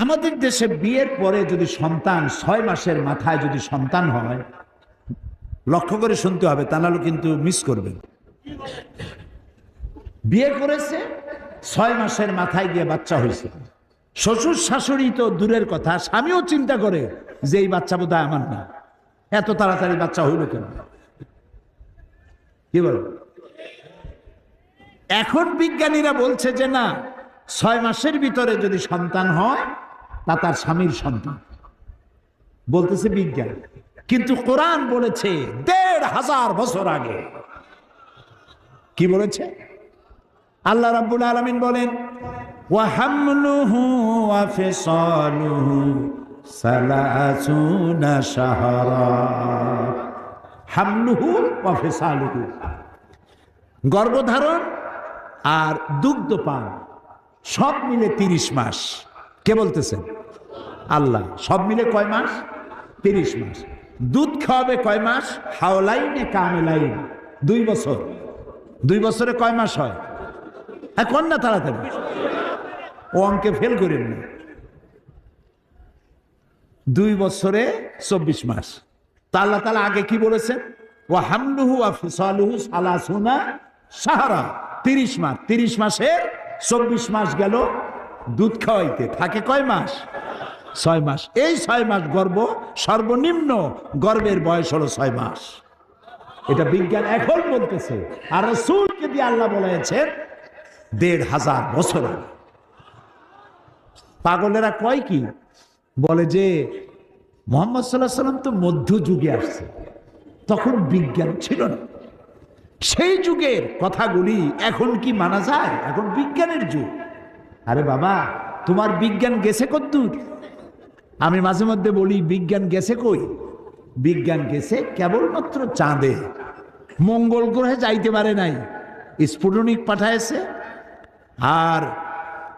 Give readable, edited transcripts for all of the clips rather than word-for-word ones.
আমাদের দেশে বিয়ের পরে যদি সন্তান 6 মাসের মাথায় যদি সন্তান হয়, লক্ষ্য করে শুনতে হবে, তা নাহলে কিন্তু মিস করবেন। বিয়ে করেছে 6 মাসের মাথায় গিয়ে বাচ্চা হয়েছে, শ্বশুর শাশুড়ি তো দূরের কথা, স্বামীও চিন্তা করে যে এই বাচ্চা বোধহয় আমার না, এত তাড়াতাড়ি বাচ্চা হইল কেন? কি বল? এখন বিজ্ঞানীরা বলছে যে না, 6 মাসের ভিতরে যদি সন্তান হয় তা তার স্বামীর সন্তান, বলতেছে বিজ্ঞান। কিন্তু কোরআন বলেছে ১৫০০ বছর আগে। কি বলেছে? আল্লাহ রাব্বুল আলামিন বলেন, ওয়া হামলুহু ওয়া ফিসালুহু সালাসুনা শাহরা। হামলুহু ওয়া ফিসালুহু, গর্ভধারণ আর দুগ্ধপান সব মিলে 30 মাস। কে বলতেছেন? আল্লাহ। সব মিলে কয় মাস? 30 মাস। দুধ খাওয়াবে কয় মাস? হাওলাইনে কামিলাইন, 2 বছর। 2 বছরে কয় মাস হয়? কোন না তাড়াতাড়ি, ও অঙ্কে ফেল করেন না। 2 বছরে 24 মাস। তা আল্লাহ তাআলা আগে কি বলেছেন? ওয়া হামলুহু ওয়া ফিসালুহু সালাসুনা শাহরা, 30 মাস। 30 মাসের 24 মাস গেল দুধ খাওয়াইতে, থাকে কয় মাস? 6 মাস। এই 6 মাস গর্ভ, সর্বনিম্ন গর্ভের বয়স হলো 6 মাস। এটা বিজ্ঞান এখন বলতেছে, আর রাসূলকে দিয়ে আল্লাহ বলেছেন ১৫০০ বছর আগে। পাগলেরা কয় কি বলে যে মুহাম্মদ সাল্লাল্লাহু আলাইহি ওয়াসাল্লাম তো মধ্যযুগে আসছে, তখন বিজ্ঞান ছিল না। সেই যুগের কথাগুলি এখন কি মানা যায়? এখন বিজ্ঞানের যুগ। আরে বাবা, তোমার বিজ্ঞান গেছে কদ্দূর? আমি মাঝে মধ্যে বলি, বিজ্ঞান গেছে কই? বিজ্ঞান গেছে কেবলমাত্র চাঁদে, মঙ্গল গ্রহে যাইতে পারে নাই। স্পুটনিক পাঠাইছে, আর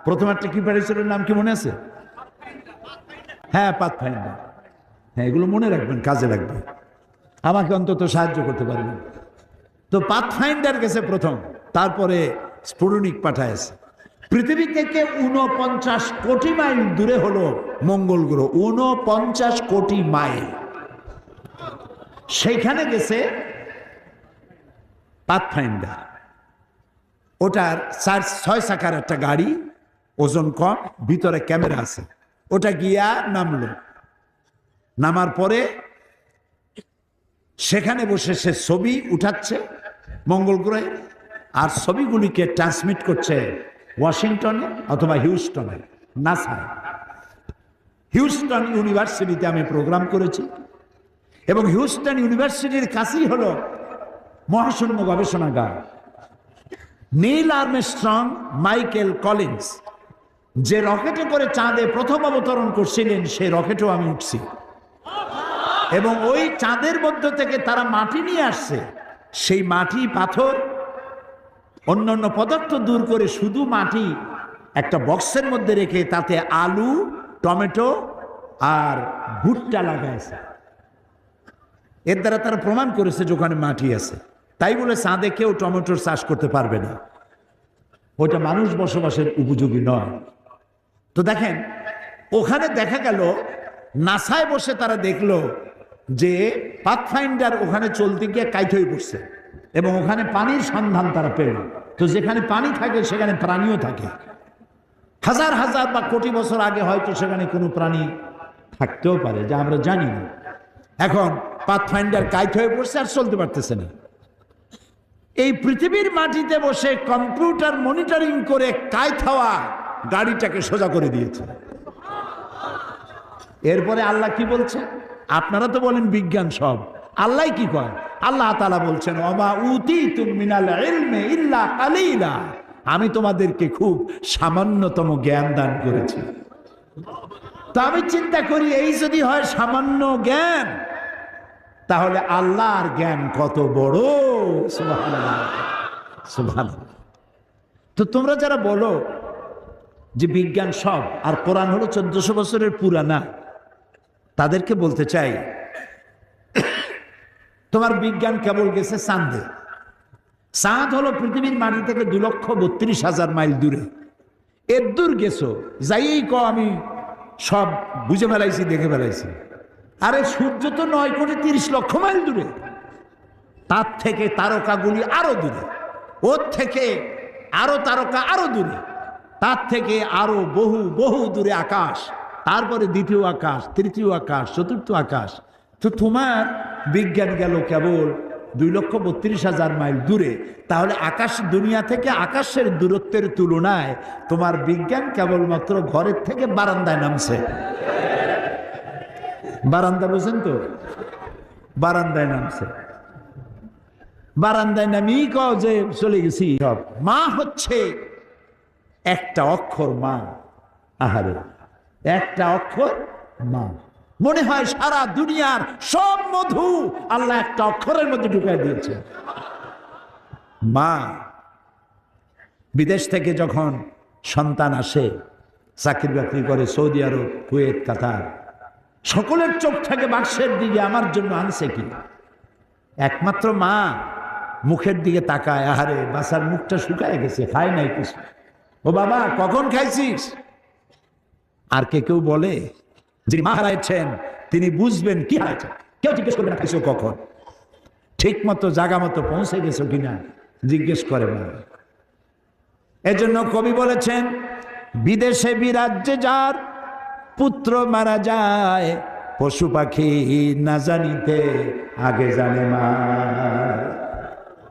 প্রথম একটা কি পাঠিয়েছিল, নাম কি মনে আছে? হ্যাঁ, পাথফাইন্ডার। হ্যাঁ, এগুলো মনে রাখবেন, কাজে লাগবে, আমাকে অন্তত সাহায্য করতে পারবেন। তো পাথফাইন্ডার গেছে প্রথম, তারপরে স্পুটনিক পাঠাইছে। পৃথিবী থেকে 49 কোটি মাইল দূরে হলো মঙ্গল গ্রহ, 49 কোটি মাইল। সেইখানে গেছে পাথফাইন্ডার। ওটার 6 চাকার একটা গাড়ি, ওজন কম, ভিতরে ক্যামেরা আছে। ওটা গিয়া নামলো, নামার পরে সেখানে বসে সে ছবি উঠাচ্ছে মঙ্গল গ্রহে, আর ছবিগুলিকে ট্রান্সমিট করছে ওয়াশিংটনে অথবা হিউস্টনে, নাসায়। হিউস্টন ইউনিভার্সিটিতে আমি প্রোগ্রাম করেছি, এবং হিউস্টন ইউনিভার্সিটির কাছেই হলো মহাশূন্য গবেষণাগার। নীল আর্মস্ট্রং, মাইকেল কলিন্স যে রকেটে করে চাঁদে প্রথম অবতরণ করছিলেন, সেই রকেটেও আমি উঠছি, এবং ওই চাঁদের মধ্য থেকে তারা মাটি নিয়ে আসছে। সেই মাটি, পাথর, অন্যান্য পদার্থ দূর করে শুধু মাটি একটা বক্সের মধ্যে রেখে তাতে আলু, টমেটো আর ভুট্টা লাগাইছে। এর দ্বারা তারা প্রমাণ করেছে যে ওখানে মাটি আছে। তাই বলে চাঁদে কেউ টমেটোর চাষ করতে পারবে না, ওটা মানুষ বসবাসের উপযোগী নয়। তো দেখেন, ওখানে দেখা গেল নাসায় বসে তারা দেখলো যে পাথফাইন্ডার ওখানে চলতে গিয়ে কাইট হয়ে পড়ছে, এবং ওখানে পানির সন্ধান তারা পেল। তো যেখানে পানি থাকে সেখানে প্রাণীও থাকে। হাজার হাজার বা কোটি বছর আগে হয়তো সেখানে কোনো প্রাণী থাকতেও পারে, যা আমরা জানি না। এখন পাথফাইন্ডার কাইট হয়ে পড়ছে আর চলতে পারতেছে না। এই পৃথিবীর মাটিতে বসে কম্পিউটার মনিটরিং করে কাইট হওয়া গাড়িটাকে সোজা করে দিয়েছে। এরপরে আল্লাহ কি বলছে? আপনারা তো বলেন বিজ্ঞান সব, আল্লাহ কি কয়? আল্লাহ তাআলা বলছেন, ওমা উতীতুম মিনাল ইলমি ইল্লা কালিলা, আমি তোমাদেরকে খুব সামান্যতম জ্ঞান দান করেছি। তো আমি চিন্তা করি, এই যদি হয় সামান্য জ্ঞান, তাহলে আল্লাহর জ্ঞান কত বড়! সুবহানাল্লাহ, সুবহানাল্লাহ। তো তোমরা যারা বলো যে বিজ্ঞান সব আর কোরআন হলো 1400 বছরের পুরানা, তাদেরকে বলতে চাই, তোমার বিজ্ঞান কেবল গেছে চাঁদে। চাঁদ হলো পৃথিবীর মাটি থেকে 2,32,000 মাইল দূরে। এর দূর গেছো, যাইয়েই আমি সব বুঝে ফেলাইছি, দেখে ফেলাইছি। আরে সূর্য তো 9,30,00,000 মাইল দূরে, তার থেকে তারকাগুলি আরো দূরে, ওর থেকে আরো তারকা আরো দূরে, তার থেকে আরো বহু বহু দূরে আকাশ, তারপরে দ্বিতীয় আকাশ, তৃতীয় আকাশ, চতুর্থ আকাশ। তো তোমার বিজ্ঞান গেল কেবল 2,32,000 মাইল দূরে। তাহলে আকাশ, দুনিয়া থেকে আকাশের দূরত্বের তুলনায় তোমার বিজ্ঞান কেবলমাত্র ঘরের থেকে বারান্দায় নামছে। বারান্দা বুঝেন তো? বারান্দায় নামছে। বারান্দায় নামি কও যে চলে গেছি। সব মা হচ্ছে একটা অক্ষর, মা। আহারে, একটা অক্ষর মা। মনে হয় সারা দুনিয়ার সব মধু আল্লাহ একটা অক্ষরের মধ্যে ঢুকাই দিয়েছে, মা। বিদেশ থেকে যখন সন্তান আসে, চাকরি বাকরি করে সৌদি আরব, কুয়েত, কাতার, সকলের চোখ থাকে বাক্সের দিকে, আমার জন্য আনছে কি? একমাত্র মা মুখের দিকে তাকায়, আহারে বাসার মুখটা শুকায় গেছে, খায় নাই কিছু। ও বাবা কখন খাইছিস? আর কেউ বলে যিনি মা হারাইছেন তিনি বুঝবেন কি হারাইছেন। কেউ জিজ্ঞেস করবে না খাইছো কখন, ঠিক মতো জায়গা মতো পৌঁছে গেছো কিনা জিজ্ঞেস করে না। এজন্য কবি বলেছেন, বিদেশে বিরাজ্যে যার পুত্র মারা যায়, পশু পাখি না জানিতে আগে জানে মা।